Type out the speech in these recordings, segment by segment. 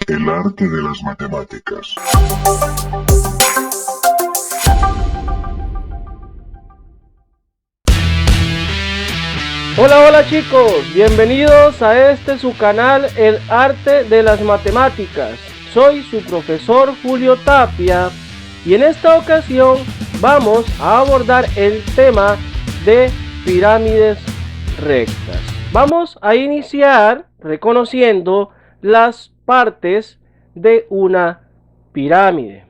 El arte de las matemáticas. Hola chicos, bienvenidos a su canal El Arte de las Matemáticas. Soy su profesor Julio Tapia y en esta ocasión vamos a abordar el tema de pirámides rectas. Vamos a iniciar reconociendo las partes de una pirámide.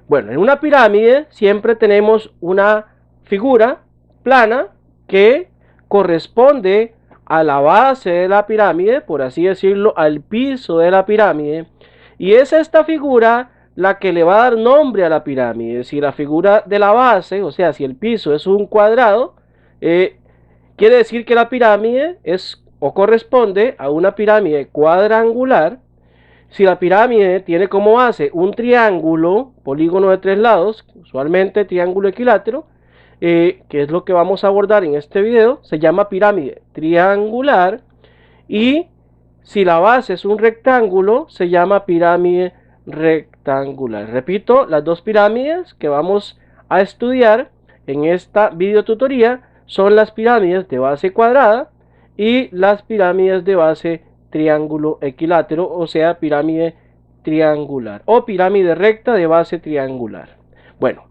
Bueno, en una pirámide siempre tenemos una figura plana que corresponde a la base de la pirámide, por así decirlo, al piso de la pirámide, y es esta figura la que le va a dar nombre a la pirámide. Si la figura de la base, o sea, si el piso es un cuadrado, quiere decir que la pirámide es o corresponde a una pirámide cuadrangular. Si la pirámide tiene como base un triángulo, polígono de 3 lados, usualmente triángulo equilátero, que es lo que vamos a abordar en este video, se llama pirámide triangular. Y si la base es un rectángulo, se llama pirámide rectangular. Repito, las dos pirámides que vamos a estudiar en esta videotutoría son las pirámides de base cuadrada y las pirámides de base triángulo equilátero, o sea, pirámide triangular o pirámide recta de base triangular. Bueno,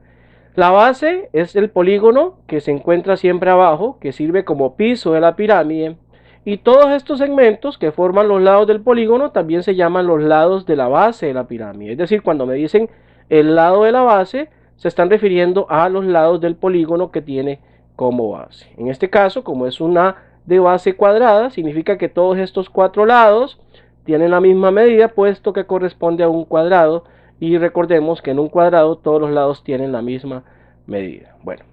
la base es el polígono que se encuentra siempre abajo, que sirve como piso de la pirámide, y todos estos segmentos que forman los lados del polígono también se llaman los lados de la base de la pirámide. Es decir, cuando me dicen el lado de la base, se están refiriendo a los lados del polígono que tiene como base. En este caso, como es una de base cuadrada, significa que todos estos cuatro lados tienen la misma medida, puesto que corresponde a un cuadrado. Y recordemos que en un cuadrado todos los lados tienen la misma medida. Bueno,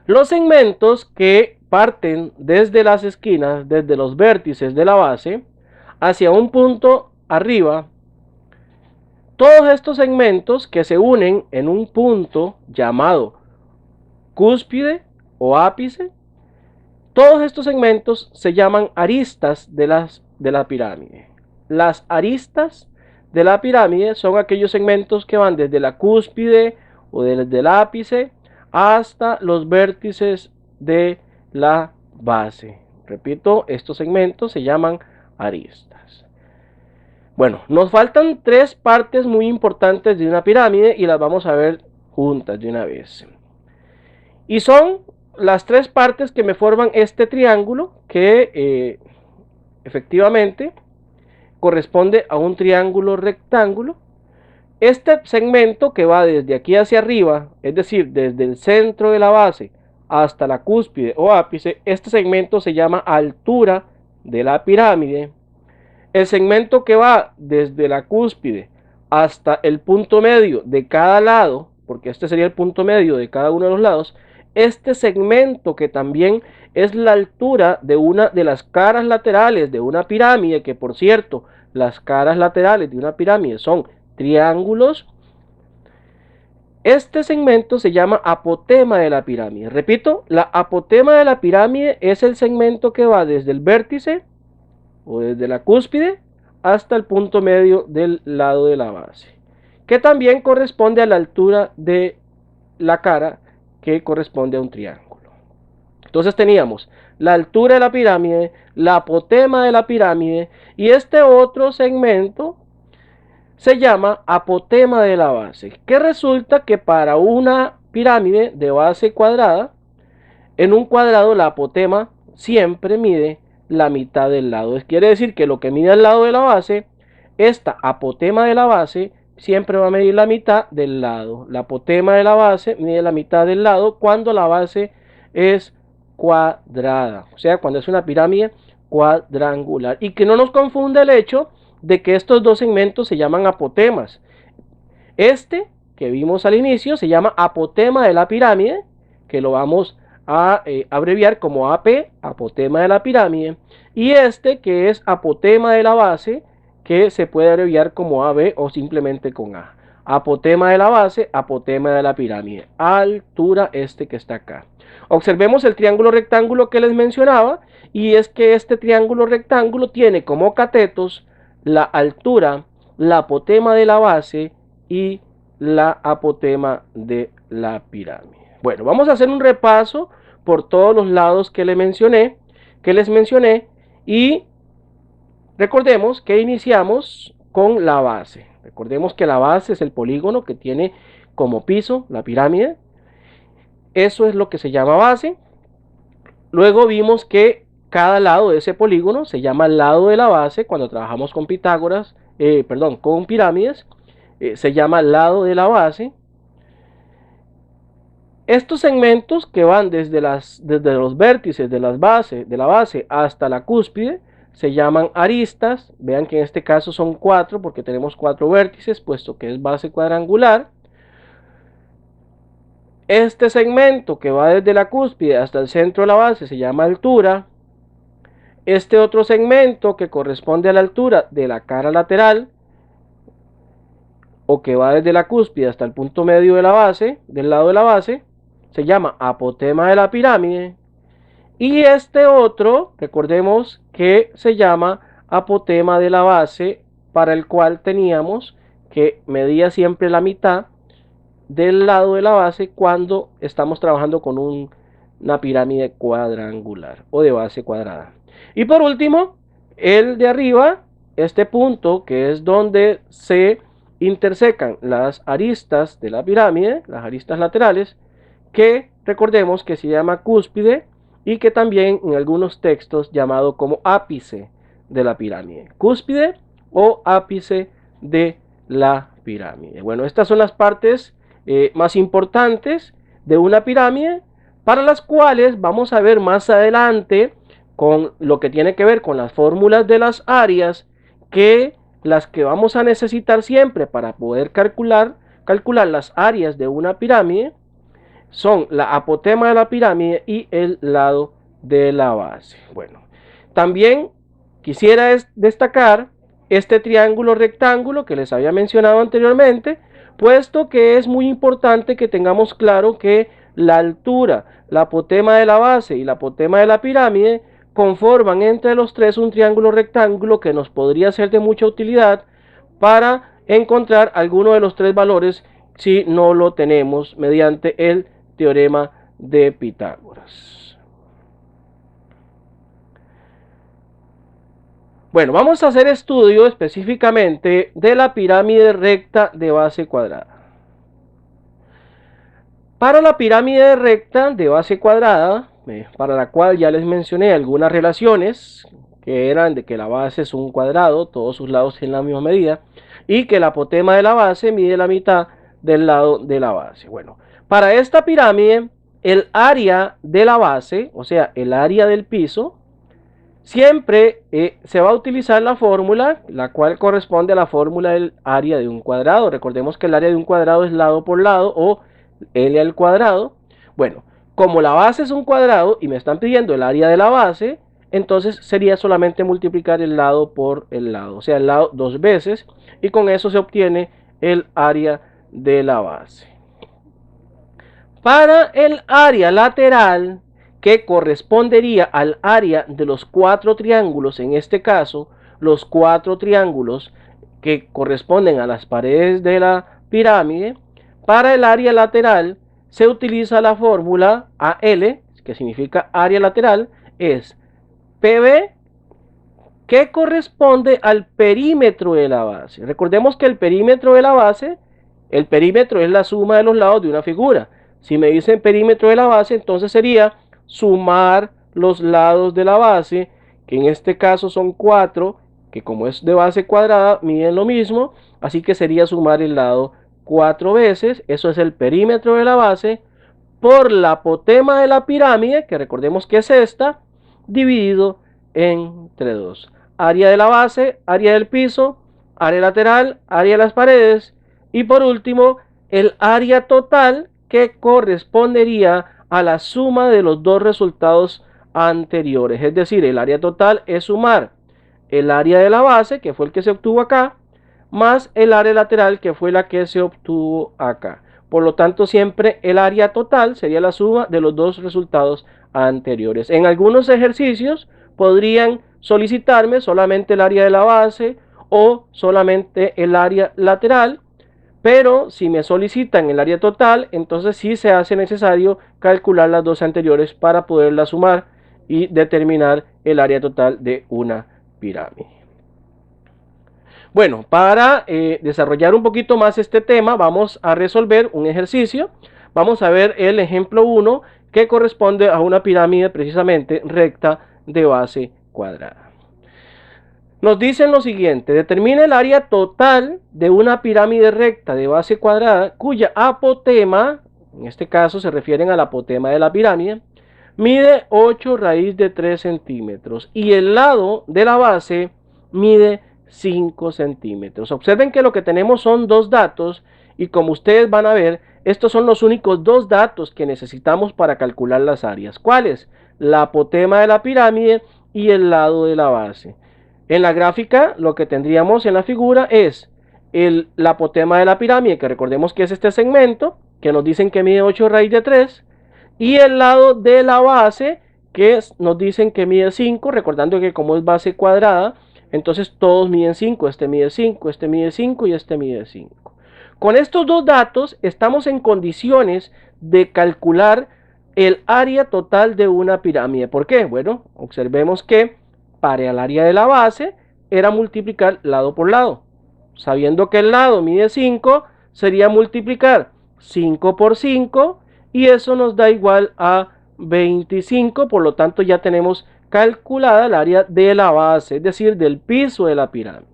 los segmentos que parten desde las esquinas, desde los vértices de la base, hacia un punto arriba, todos estos segmentos que se unen en un punto llamado cúspide o ápice, todos estos segmentos se llaman aristas de la pirámide. Las aristas de la pirámide son aquellos segmentos que van desde la cúspide o desde el ápice hasta los vértices de la base. Repito, estos segmentos se llaman aristas. Bueno, nos faltan tres partes muy importantes de una pirámide y las vamos a ver juntas de una vez. Y son las tres partes que me forman este triángulo que efectivamente corresponde a un triángulo rectángulo. Este segmento que va desde aquí hacia arriba, es decir, desde el centro de la base hasta la cúspide o ápice, este segmento se llama altura de la pirámide. El segmento que va desde la cúspide hasta el punto medio de cada lado, porque este sería el punto medio de cada uno de los lados, este segmento que también es la altura de una de las caras laterales de una pirámide, que por cierto, las caras laterales de una pirámide son triángulos. Este segmento se llama apotema de la pirámide. Repito, la apotema de la pirámide es el segmento que va desde el vértice o desde la cúspide hasta el punto medio del lado de la base, que también corresponde a la altura de la cara, que corresponde a un triángulo. Entonces teníamos la altura de la pirámide, la apotema de la pirámide, y este otro segmento se llama apotema de la base, que resulta que para una pirámide de base cuadrada, en un cuadrado la apotema siempre mide la mitad del lado. Quiere decir que lo que mide el lado de la base, esta apotema de la base siempre va a medir la mitad del lado. La apotema de la base mide la mitad del lado cuando la base es cuadrada, o sea, cuando es una pirámide cuadrangular. Y que no nos confunda el hecho de que estos dos segmentos se llaman apotemas. Este que vimos al inicio se llama apotema de la pirámide, que lo vamos a abreviar como AP, apotema de la pirámide, y este que es apotema de la base, que se puede abreviar como AB o simplemente con A. Apotema de la base, apotema de la pirámide, altura este que está acá. Observemos el triángulo rectángulo que les mencionaba, y es que este triángulo rectángulo tiene como catetos la altura la apotema de la base y la apotema de la pirámide. Bueno, vamos a hacer un repaso por todos los lados que les mencioné y recordemos que iniciamos con la base. Recordemos que la base es el polígono que tiene como piso la pirámide. Eso es lo que se llama base. Luego vimos que cada lado de ese polígono se llama lado de la base. Cuando trabajamos con Pitágoras, con pirámides, se llama lado de la base. Estos segmentos que van desde los vértices de la base hasta la cúspide se llaman aristas. Vean que en este caso son 4 porque tenemos 4 vértices, puesto que es base cuadrangular. Este segmento que va desde la cúspide hasta el centro de la base se llama altura. Este otro segmento que corresponde a la altura de la cara lateral, o que va desde la cúspide hasta el punto medio de la base, del lado de la base, se llama apotema de la pirámide. Y este otro, recordemos que se llama apotema de la base, para el cual teníamos que medía siempre la mitad del lado de la base cuando estamos trabajando con una pirámide cuadrangular o de base cuadrada. Y por último, el de arriba, este punto que es donde se intersecan las aristas de la pirámide, las aristas laterales, que recordemos que se llama cúspide y que también en algunos textos llamado como ápice de la pirámide. Cúspide o ápice de la pirámide. Bueno, estas son las partes más importantes de una pirámide, para las cuales vamos a ver más adelante con lo que tiene que ver con las fórmulas de las áreas, que las que vamos a necesitar siempre para poder calcular las áreas de una pirámide son la apotema de la pirámide y el lado de la base. Bueno, también quisiera destacar este triángulo rectángulo que les había mencionado anteriormente, puesto que es muy importante que tengamos claro que la altura, la apotema de la base y la apotema de la pirámide conforman entre los tres un triángulo rectángulo que nos podría ser de mucha utilidad para encontrar alguno de los tres valores si no lo tenemos mediante el teorema de Pitágoras. Bueno, vamos a hacer estudio específicamente de la pirámide recta de base cuadrada. Para la pirámide recta de base cuadrada, para la cual ya les mencioné algunas relaciones, que eran de que la base es un cuadrado, todos sus lados tienen la misma medida, y que la apotema de la base mide la mitad del lado de la base. Bueno, para esta pirámide, el área de la base, o sea, el área del piso, siempre se va a utilizar la fórmula, la cual corresponde a la fórmula del área de un cuadrado. Recordemos que el área de un cuadrado es lado por lado, o L al cuadrado. Bueno, como la base es un cuadrado y me están pidiendo el área de la base, entonces sería solamente multiplicar el lado por el lado, o sea, el lado 2 veces, y con eso se obtiene el área de la base. Para el área lateral, que correspondería al área de los 4 triángulos, en este caso, los 4 triángulos que corresponden a las paredes de la pirámide, para el área lateral se utiliza la fórmula AL, que significa área lateral, es PB, que corresponde al perímetro de la base. Recordemos que el perímetro de la base, el perímetro es la suma de los lados de una figura. Si me dicen perímetro de la base, entonces sería sumar los lados de la base, que en este caso son 4, que como es de base cuadrada, miden lo mismo, así que sería sumar el lado 4 veces, eso es el perímetro de la base, por la apotema de la pirámide, que recordemos que es esta, dividido entre 2. Área de la base, área del piso, área lateral, área de las paredes, y por último, el área total, que correspondería a la suma de los dos resultados anteriores. Es decir, el área total es sumar el área de la base, que fue el que se obtuvo acá, más el área lateral, que fue la que se obtuvo acá. Por lo tanto, siempre el área total sería la suma de los dos resultados anteriores. En algunos ejercicios podrían solicitarme solamente el área de la base o solamente el área lateral, pero si me solicitan el área total, entonces sí se hace necesario calcular las dos anteriores para poderlas sumar y determinar el área total de una pirámide. Bueno, para desarrollar un poquito más este tema, vamos a resolver un ejercicio. Vamos a ver el ejemplo 1, que corresponde a una pirámide precisamente recta de base cuadrada. Nos dicen lo siguiente: determina el área total de una pirámide recta de base cuadrada cuya apotema, en este caso se refieren al apotema de la pirámide, mide 8 raíz de 3 centímetros y el lado de la base mide 5 centímetros. Observen que lo que tenemos son dos datos y, como ustedes van a ver, estos son los únicos dos datos que necesitamos para calcular las áreas. ¿Cuáles? La apotema de la pirámide y el lado de la base. En la gráfica, lo que tendríamos en la figura es la apotema de la pirámide, que recordemos que es este segmento, que nos dicen que mide 8 raíz de 3, y el lado de la base, que nos dicen que mide 5, recordando que como es base cuadrada, entonces todos miden 5, este mide 5, este mide 5 y este mide 5. Con estos dos datos estamos en condiciones de calcular el área total de una pirámide. ¿Por qué? Bueno, observemos que para el área de la base era multiplicar lado por lado. Sabiendo que el lado mide 5, sería multiplicar 5 por 5 y eso nos da igual a 25. Por lo tanto, ya tenemos calculada el área de la base, es decir, del piso de la pirámide.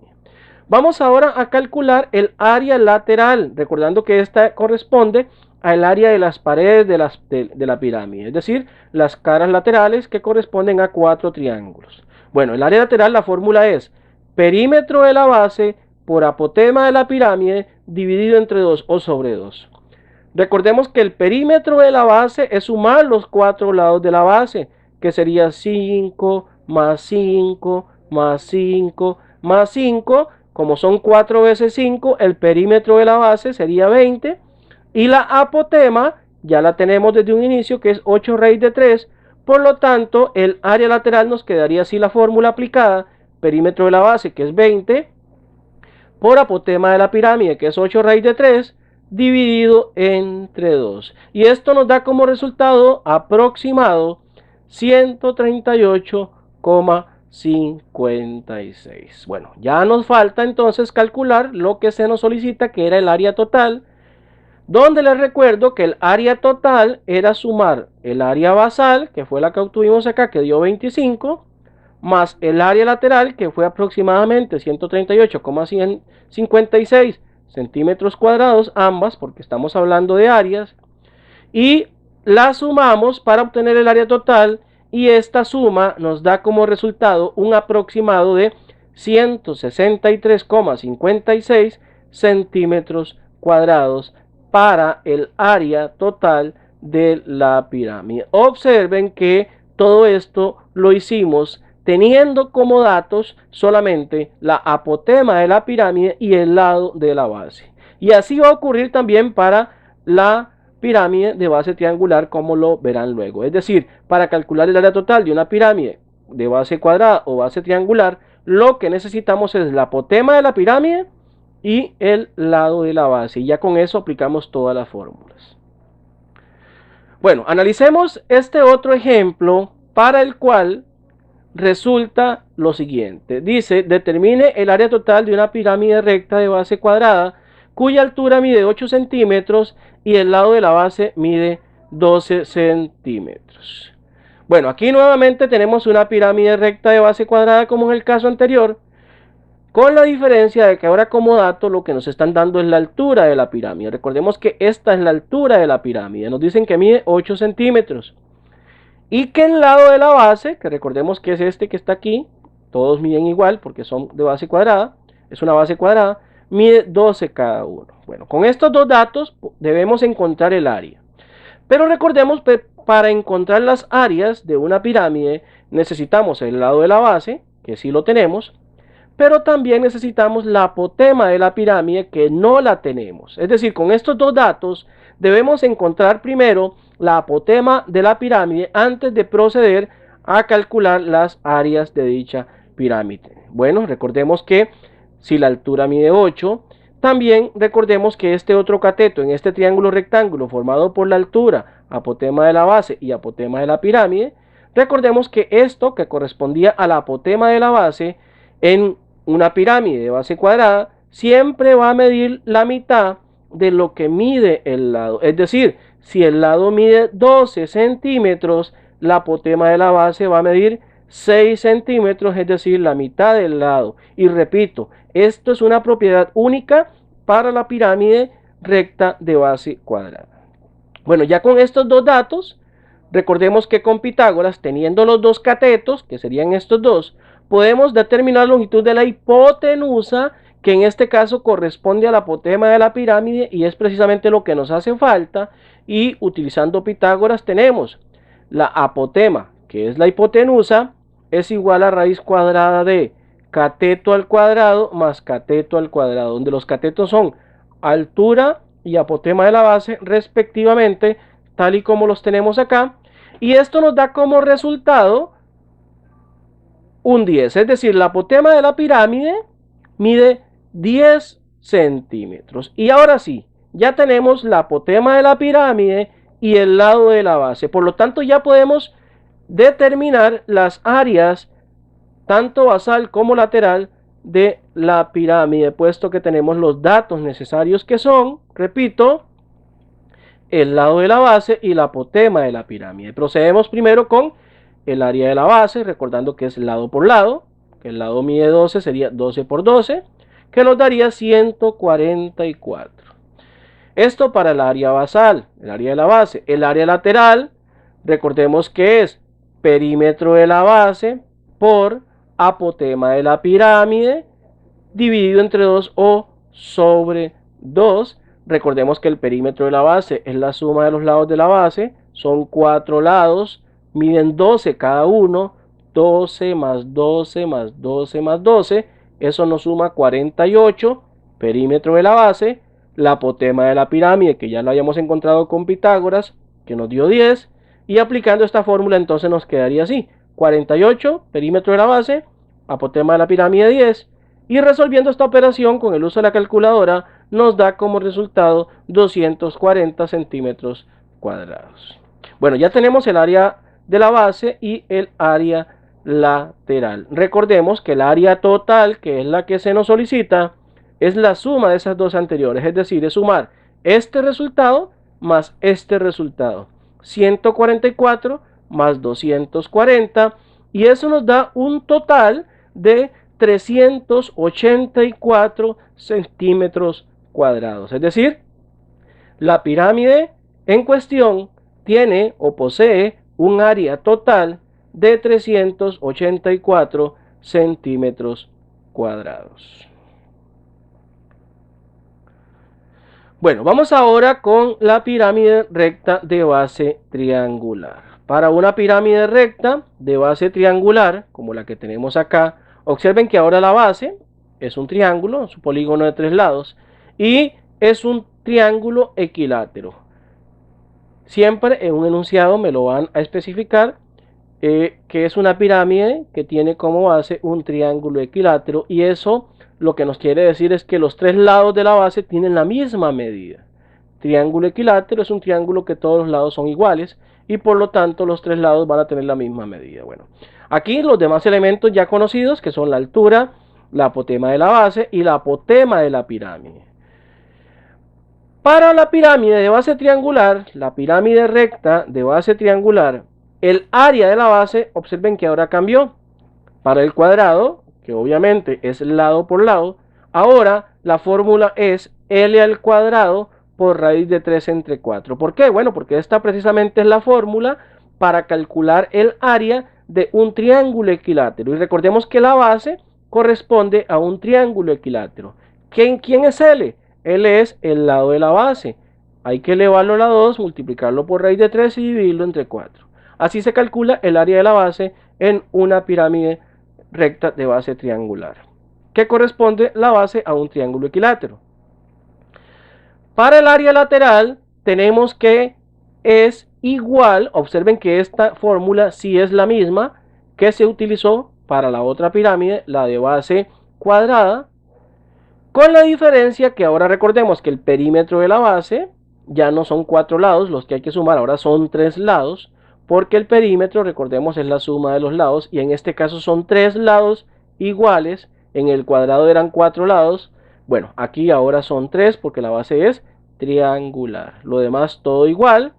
Vamos ahora a calcular el área lateral, recordando que esta corresponde al área de las paredes de la pirámide, es decir, las caras laterales que corresponden a 4 triángulos. Bueno, el área lateral, la fórmula es perímetro de la base por apotema de la pirámide dividido entre 2 o sobre 2. Recordemos que el perímetro de la base es sumar los 4 lados de la base, que sería 5 más 5 más 5 más 5. Como son 4 veces 5, el perímetro de la base sería 20. Y la apotema ya la tenemos desde un inicio, que es 8 raíz de 3. Por lo tanto, el área lateral nos quedaría así la fórmula aplicada: perímetro de la base, que es 20, por apotema de la pirámide, que es 8 raíz de 3, dividido entre 2. Y esto nos da como resultado aproximado 138,56. Bueno, ya nos falta entonces calcular lo que se nos solicita, que era el área total, donde les recuerdo que el área total era sumar el área basal, que fue la que obtuvimos acá, que dio 25, más el área lateral, que fue aproximadamente 138,56 centímetros cuadrados, ambas, porque estamos hablando de áreas, y la sumamos para obtener el área total, y esta suma nos da como resultado un aproximado de 163,56 centímetros cuadrados para el área total de la pirámide. Observen que todo esto lo hicimos teniendo como datos solamente la apotema de la pirámide y el lado de la base. Y así va a ocurrir también para la pirámide de base triangular, como lo verán luego. Es decir, para calcular el área total de una pirámide de base cuadrada o base triangular, lo que necesitamos es la apotema de la pirámide y el lado de la base. Y ya con eso aplicamos todas las fórmulas. Bueno, analicemos este otro ejemplo para el cual resulta lo siguiente. Dice: determine el área total de una pirámide recta de base cuadrada cuya altura mide 8 centímetros y el lado de la base mide 12 centímetros. Bueno, aquí nuevamente tenemos una pirámide recta de base cuadrada como en el caso anterior, con la diferencia de que ahora como dato lo que nos están dando es la altura de la pirámide. Recordemos que esta es la altura de la pirámide. Nos dicen que mide 8 centímetros. Y que el lado de la base, que recordemos que es este que está aquí, todos miden igual porque son de base cuadrada, es una base cuadrada, mide 12 cada uno. Bueno, con estos dos datos debemos encontrar el área. Pero recordemos que para encontrar las áreas de una pirámide necesitamos el lado de la base, que sí lo tenemos, pero también necesitamos la apotema de la pirámide, que no la tenemos. Es decir, con estos dos datos debemos encontrar primero la apotema de la pirámide antes de proceder a calcular las áreas de dicha pirámide. Bueno, recordemos que si la altura mide 8. También recordemos que este otro cateto en este triángulo rectángulo formado por la altura, apotema de la base y apotema de la pirámide, recordemos que esto que correspondía al apotema de la base en una pirámide de base cuadrada siempre va a medir la mitad de lo que mide el lado. Es decir, si el lado mide 12 centímetros, la apotema de la base va a medir 6 centímetros, es decir, la mitad del lado. Y repito, esto es una propiedad única para la pirámide recta de base cuadrada. Bueno, ya con estos dos datos, recordemos que con Pitágoras, teniendo los dos catetos, que serían estos dos, podemos determinar la longitud de la hipotenusa, que en este caso corresponde al apotema de la pirámide y es precisamente lo que nos hace falta. Y utilizando Pitágoras tenemos la apotema, que es la hipotenusa, es igual a raíz cuadrada de cateto al cuadrado más cateto al cuadrado, donde los catetos son altura y apotema de la base respectivamente, tal y como los tenemos acá. Y esto nos da como resultado un 10, es decir, la apotema de la pirámide mide 10 centímetros. Y ahora sí, ya tenemos la apotema de la pirámide y el lado de la base. Por lo tanto, ya podemos determinar las áreas, tanto basal como lateral, de la pirámide, puesto que tenemos los datos necesarios que son, repito, el lado de la base y la apotema de la pirámide. Procedemos primero con el área de la base, recordando que es lado por lado, que el lado mide 12, sería 12 por 12, que nos daría 144. Esto para el área basal, el área de la base. El área lateral, recordemos que es perímetro de la base por apotema de la pirámide dividido entre 2 o sobre 2. Recordemos que el perímetro de la base es la suma de los lados de la base, son 4 lados, miden 12 cada uno, 12 más 12 más 12 más 12, eso nos suma 48, perímetro de la base, la apotema de la pirámide, que ya lo habíamos encontrado con Pitágoras, que nos dio 10, y aplicando esta fórmula entonces nos quedaría así, 48, perímetro de la base, apotema de la pirámide 10, y resolviendo esta operación con el uso de la calculadora nos da como resultado 240 centímetros cuadrados. Bueno, ya tenemos el área de la base y el área lateral. Recordemos que el área total, que es la que se nos solicita, es la suma de esas dos anteriores, es decir, es sumar este resultado más este resultado. 144 más 240, y eso nos da un total de 384 centímetros cuadrados. Es decir, la pirámide en cuestión tiene o posee un área total de 384 centímetros cuadrados. Bueno, vamos ahora con la pirámide recta de base triangular. Para una pirámide recta de base triangular, como la que tenemos acá, observen que ahora la base es un triángulo, su polígono de 3 lados, y es un triángulo equilátero. Siempre en un enunciado me lo van a especificar, que es una pirámide que tiene como base un triángulo equilátero, y eso lo que nos quiere decir es que los 3 lados de la base tienen la misma medida. Triángulo equilátero es un triángulo que todos los lados son iguales y por lo tanto los 3 lados van a tener la misma medida. Bueno, aquí los demás elementos ya conocidos, que son la altura, la apotema de la base y la apotema de la pirámide. Para la pirámide de base triangular, la pirámide recta de base triangular, el área de la base, observen que ahora cambió. Para el cuadrado, que obviamente es lado por lado, ahora la fórmula es L al cuadrado por raíz de 3 entre 4. ¿Por qué? Bueno, porque esta precisamente es la fórmula para calcular el área de un triángulo equilátero. Y recordemos que la base corresponde a un triángulo equilátero. ¿Quién es L? L es el lado de la base. Hay que elevarlo a la 2, multiplicarlo por raíz de 3 y dividirlo entre 4. Así se calcula el área de la base en una pirámide recta de base triangular, que corresponde la base a un triángulo equilátero. Para el área lateral tenemos que es igual, observen que esta fórmula sí es la misma que se utilizó para la otra pirámide, la de base cuadrada, Con la diferencia que ahora recordemos que el perímetro de la base ya no son 4 lados los que hay que sumar, ahora son 3 lados, porque el perímetro, recordemos, es la suma de los lados, y en este caso son 3 lados iguales, en el cuadrado eran 4 lados, bueno, aquí ahora son 3 porque la base es triangular, lo demás todo igual,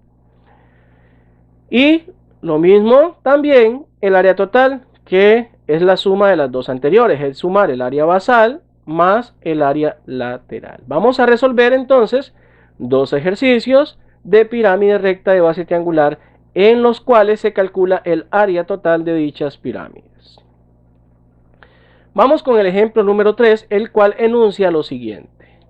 y lo mismo también el área total, que es la suma de las dos anteriores, es sumar el área basal más el área lateral. Vamos a resolver entonces dos ejercicios de pirámide recta de base triangular en los cuales se calcula el área total de dichas pirámides. Vamos con el ejemplo número 3, el cual enuncia lo siguiente.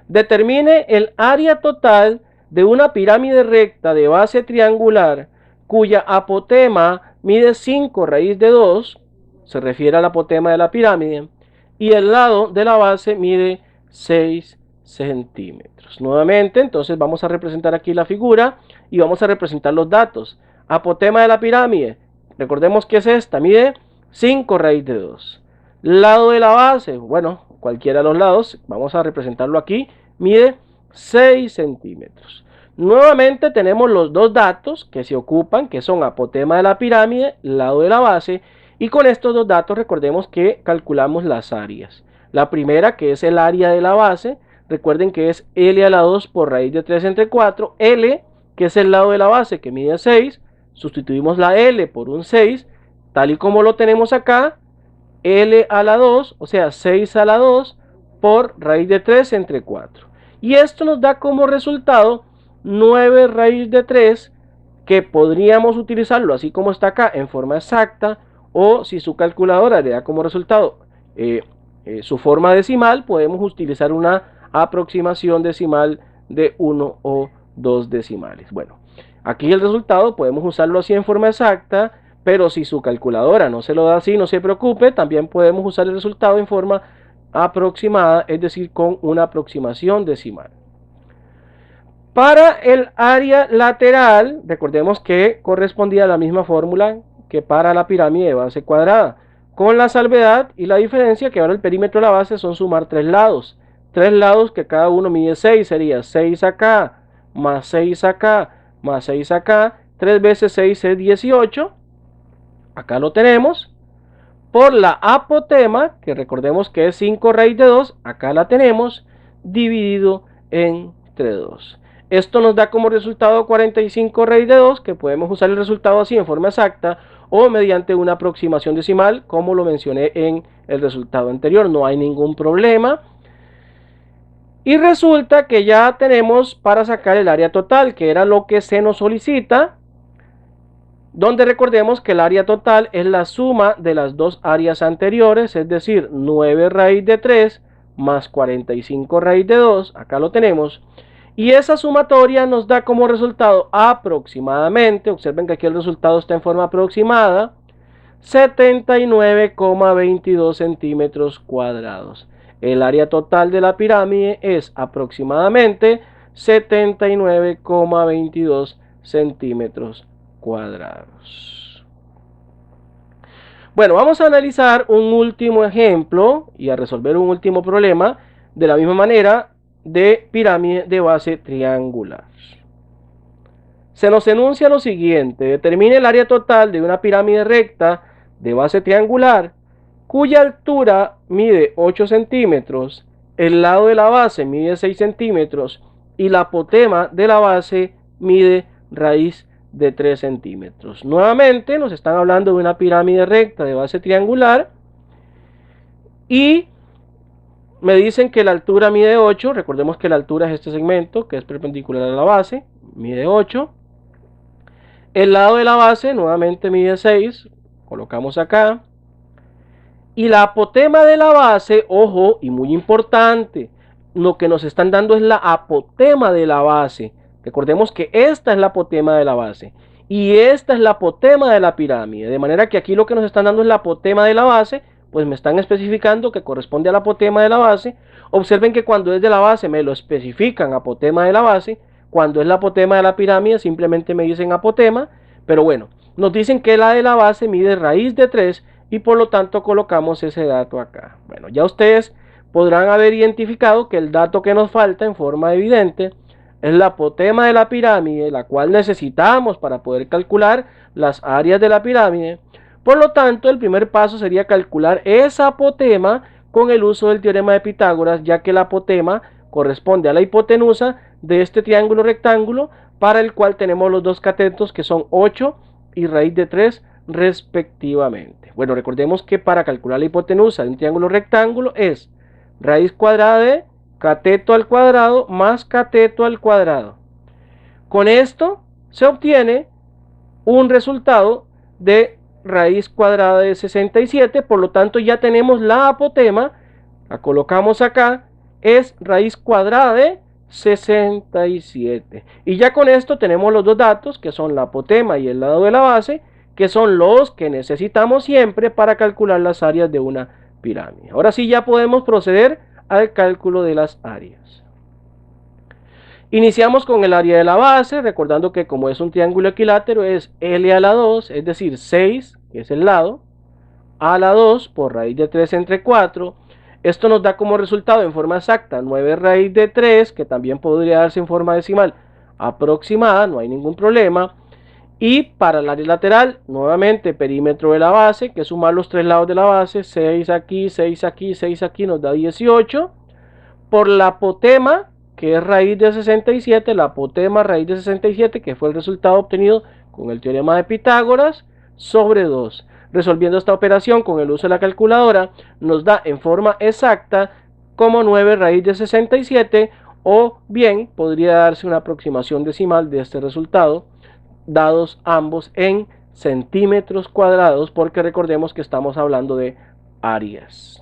Determine el área total de una pirámide recta de base triangular cuya apotema mide 5 raíz de 2, se refiere al apotema de la pirámide, y el lado de la base mide 6 centímetros. Nuevamente, entonces vamos a representar aquí la figura y vamos a representar los datos. Apotema de la pirámide, recordemos que es esta, mide 5 raíz de 2. Lado de la base, bueno, cualquiera de los lados, vamos a representarlo aquí, mide 6 centímetros. Nuevamente tenemos los dos datos que se ocupan, que son apotema de la pirámide, lado de la base, y con estos dos datos recordemos que calculamos las áreas. La primera, que es el área de la base, recuerden que es L a la 2 por raíz de 3 entre 4, L, que es el lado de la base que mide 6, sustituimos la L por un 6, tal y como lo tenemos acá, L a la 2, o sea 6 a la 2 por raíz de 3 entre 4. Y esto nos da como resultado 9 raíz de 3, que podríamos utilizarlo así como está acá en forma exacta, o si su calculadora le da como resultado su forma decimal, podemos utilizar una aproximación decimal de 1 o 2 decimales. Bueno, aquí el resultado podemos usarlo así en forma exacta, pero si su calculadora no se lo da así, no se preocupe, también podemos usar el resultado en forma aproximada, es decir, con una aproximación decimal. Para el área lateral, recordemos que correspondía a la misma fórmula que para la pirámide de base cuadrada, con la salvedad y la diferencia que ahora el perímetro de la base son sumar 3 lados. 3 lados que cada uno mide 6, sería 6 acá, más 6 acá, más 6 acá, 3 veces 6 es 18, acá lo tenemos, por la apotema, que recordemos que es 5 raíz de 2, acá la tenemos, dividido entre 2. Esto nos da como resultado 45 raíz de 2, que podemos usar el resultado así en forma exacta o mediante una aproximación decimal, como lo mencioné en el resultado anterior, no hay ningún problema. Y resulta que ya tenemos para sacar el área total, que era lo que se nos solicita, donde recordemos que el área total es la suma de las dos áreas anteriores, es decir, 9 raíz de 3 más 45 raíz de 2, acá lo tenemos, y esa sumatoria nos da como resultado aproximadamente, observen que aquí el resultado está en forma aproximada, 79,22 centímetros cuadrados. El área total de la pirámide es aproximadamente 79,22 centímetros cuadrados. Bueno, vamos a analizar un último ejemplo y a resolver un último problema de la misma manera de pirámide de base triangular. Se nos enuncia lo siguiente: determine el área total de una pirámide recta de base triangular cuya altura mide 8 centímetros, el lado de la base mide 6 centímetros y la apotema de la base mide raíz de 3 centímetros. Nuevamente nos están hablando de una pirámide recta de base triangular y me dicen que la altura mide 8, recordemos que la altura es este segmento que es perpendicular a la base, mide 8. El lado de la base nuevamente mide 6, colocamos acá. Y la apotema de la base, ojo, y muy importante, lo que nos están dando es la apotema de la base. Recordemos que esta es la apotema de la base y esta es la apotema de la pirámide. De manera que aquí lo que nos están dando es la apotema de la base, pues me están especificando que corresponde a la apotema de la base. Observen que cuando es de la base me lo especifican apotema de la base. Cuando es la apotema de la pirámide simplemente me dicen apotema. Pero bueno, nos dicen que la de la base mide raíz de 3 y por lo tanto colocamos ese dato acá. Bueno, ya ustedes podrán haber identificado que el dato que nos falta en forma evidente es la apotema de la pirámide, la cual necesitamos para poder calcular las áreas de la pirámide. Por lo tanto, el primer paso sería calcular esa apotema con el uso del teorema de Pitágoras, ya que la apotema corresponde a la hipotenusa de este triángulo rectángulo, para el cual tenemos los dos catetos que son 8 y raíz de 3 respectivamente. Bueno, recordemos que para calcular la hipotenusa de un triángulo rectángulo es raíz cuadrada de cateto al cuadrado más cateto al cuadrado. Con esto se obtiene un resultado de raíz cuadrada de 67, por lo tanto ya tenemos la apotema, la colocamos acá, es raíz cuadrada de 67. Y ya con esto tenemos los dos datos, que son la apotema y el lado de la base, que son los que necesitamos siempre para calcular las áreas de una pirámide. Ahora sí ya podemos proceder al cálculo de las áreas. Iniciamos con el área de la base, recordando que como es un triángulo equilátero es L a la 2, es decir 6, que es el lado, a la 2 por raíz de 3 entre 4. Esto nos da como resultado en forma exacta 9 raíz de 3, que también podría darse en forma decimal aproximada, no hay ningún problema. Y para el área lateral, nuevamente perímetro de la base, que es sumar los tres lados de la base, 6 aquí, 6 aquí, 6 aquí, nos da 18. Por la apotema, que es raíz de 67, la apotema raíz de 67, que fue el resultado obtenido con el teorema de Pitágoras, sobre 2. Resolviendo esta operación con el uso de la calculadora, nos da en forma exacta como 9 raíz de 67, o bien podría darse una aproximación decimal de este resultado, dados ambos en centímetros cuadrados, porque recordemos que estamos hablando de áreas.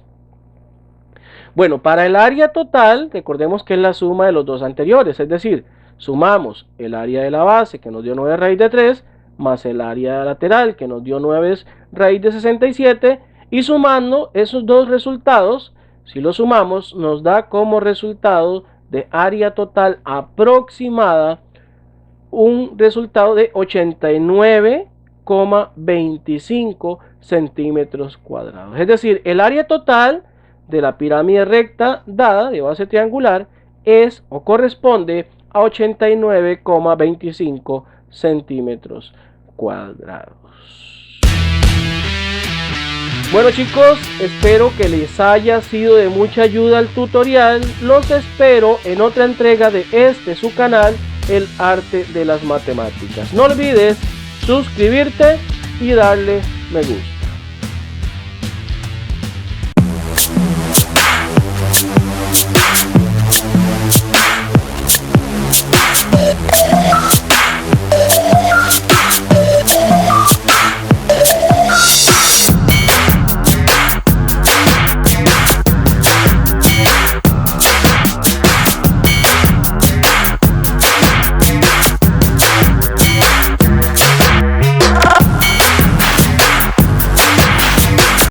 Bueno, para el área total, recordemos que es la suma de los dos anteriores, es decir, sumamos el área de la base, que nos dio 9 raíz de 3, más el área lateral, que nos dio 9 raíz de 67, y sumando esos dos resultados, si los sumamos, nos da como resultado de área total aproximada un resultado de 89,25 centímetros cuadrados. Es decir, el área total de la pirámide recta dada de base triangular es o corresponde a 89,25 centímetros cuadrados. Bueno chicos, espero que les haya sido de mucha ayuda el tutorial. Los espero en otra entrega de su canal, El Arte de las Matemáticas. No olvides suscribirte y darle me gusta.